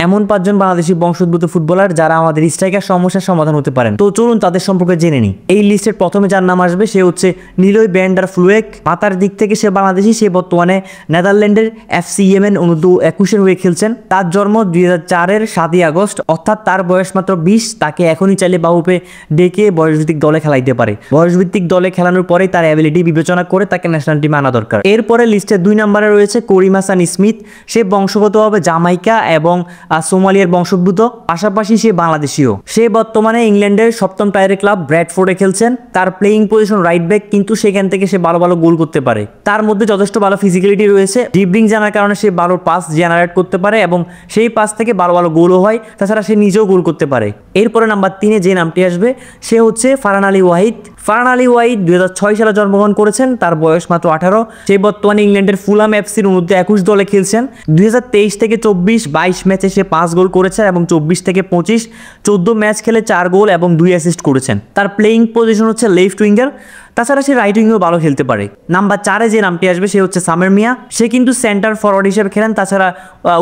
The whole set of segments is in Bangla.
এমন 5 জন বাংলাদেশি বংশোদ্ভূত ফুটবলার যারা আমাদের স্ট্রাইকার সমস্যার সমাধান হতে পারেন। তো চলুন তাদের সম্পর্কে জেনে নিই। এই লিস্টের প্রথমে যার নাম আসবে সে হচ্ছে নিলয় ভ্যান ডার ফ্লুয়েক। মাতার দিক থেকে সে বাংলাদেশি, সে বর্তমানে নেদারল্যান্ডের FC ইয়েমেন অনূর্ধ্ব-21 হয়ে খেলছেন। তার জন্ম 2004-এর 7ই আগস্ট, অর্থাৎ তার বয়স মাত্র 20। তাকে এখনই চাইলে বাহুপে ডেকে বয়সভিত্তিক দলে খেলাইতে পারে। বয়সভিত্তিক দলে খেলানোর পরেই তার অ্যাবিলিটি বিবেচনা করে তাকে ন্যাশনাল টিমে আনা দরকার। এরপরে লিস্টের 2 নম্বরে রয়েছে করিম হাসান স্মিথ। সে বংশগতভাবে জামাইকা এবং সোমালিয়ার বংশোদ্ভূত, পাশাপাশি সে বাংলাদেশীয়। সে বর্তমানে ইংল্যান্ডের 7ম টায়ারের ক্লাব ব্র্যাডফোর্ডে খেলছেন। তার প্লেইং পজিশন রাইট ব্যাক, কিন্তু সেখান থেকে সে ভালো ভালো গোল করতে পারে। তার মধ্যে যথেষ্ট ভালো ফিজিক্যালিটি রয়েছে। ড্রিবলিং জানার কারণে সে ভালো পাস জেনারেট করতে পারে এবং সেই পাস থেকে ভালো ভালো গোলও হয়। তাছাড়া সে নিজেও গোল করতে পারে। এরপরে নাম্বার 3-এ যে নামটি আসবে সে হচ্ছে ফারহান আলী ওয়াহিদ। ফারহান আলী ওয়াহিদ 2006 সালে জন্মগ্রহণ করেছেন। তার বয়স মাত্র 18। সে বর্তমানে ইংল্যান্ডের ফুলাম FC'র অনূর্ধ্ব-21 দলে খেলছেন। 2023 থেকে 22 ম্যাচে সে 5 গোল করেছেন এবং 24 থেকে 25 14 ম্যাচ খেলে 4 গোল এবং 2 অ্যাসিস্ট করেছেন। তার প্লেইং পজিশন হচ্ছে লেফট উইঙ্গার। তাছাড়া সে রাইট উইংও ভালো খেলতে পারে। নাম্বার 4-এ যে নামটি আসবে সে হচ্ছে সামের মিয়া। সে কিন্তু সেন্টার ফরওয়ার্ড হিসেবে খেলেন, তাছাড়া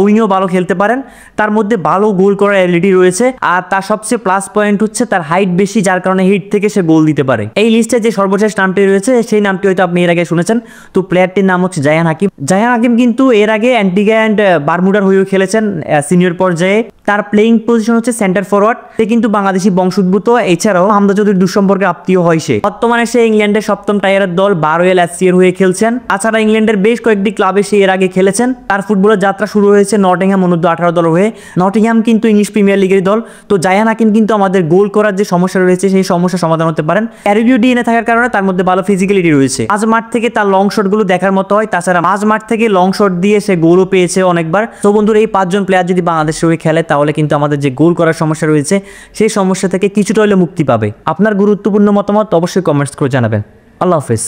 উইংও ভালো খেলতে পারেন। তার মধ্যে ভালো গোল করার অ্যাবিলিটি রয়েছে, আর তার সবচেয়ে প্লাস পয়েন্ট হচ্ছে তার হাইট বেশি, যার কারণে হিট থেকে সে গোল দিতে পারে। এই লিস্টে যে সর্বশেষ নামটি রয়েছে সেই নামটি হয়তো আপনি এর আগে শুনেছেন। তো প্লেয়ারটির নাম হচ্ছে জায়ান হাকিম। জায়ান হাকিম কিন্তু এর আগে অ্যান্টিগা অ্যান্ড বারমুডার হয়েও খেলেছেন সিনিয়র পর্যায়ে। তার প্লেইং পজিশন হচ্ছে সেন্টার ফরওয়ার্ড। সে কিন্তু বাংলাদেশি বংশোদ্ভূত। এছাড়াও হামদা চৌধুরীর দুঃসম্পর্কে আত্মীয় হয় সে। বর্তমানে সে ইংল্যান্ডের 7ম টায়ারের দল বারোয়েল FC এর হয়ে খেলছেন। তাছাড়া ইংল্যান্ডের বেশ কয়েকটি ক্লাবে সে এর আগে খেলেছেন। তার ফুটবলের যাত্রা শুরু হয়েছে নটিংহ্যাম অনূর্ধ্ব-18 দল হয়ে। নটিংহ্যাম কিন্তু ইংলিশ প্রিমিয়ার লিগের দল। তো জায়ান হাকিম কিন্তু আমাদের গোল করার যে সমস্যা রয়েছে সেই সমস্যার সমাধান হতে পারেন। অ্যারোবিও ডিএনএ থাকার কারণে তার মধ্যে ভালো ফিজিক্যালিটি রয়েছে। মাঝ মাঠ থেকে তার লং শটগুলো দেখার মতো হয়। তাছাড়া মাঝ মাঠ থেকে লং শট দিয়ে সে গোলও পেয়েছে অনেকবার। তো বন্ধুরা, এই 5 জন প্লেয়ার যদি বাংলাদেশের হয়ে খেলে তাহলে কিন্তু আমাদের যে গোল করার সমস্যা রয়েছে সেই সমস্যা থেকে কিছুটা হলে মুক্তি পাবে। আপনার গুরুত্বপূর্ণ মতামত অবশ্যই কমেন্টস করে জানাবেন। আল্লাহ হাফেজ।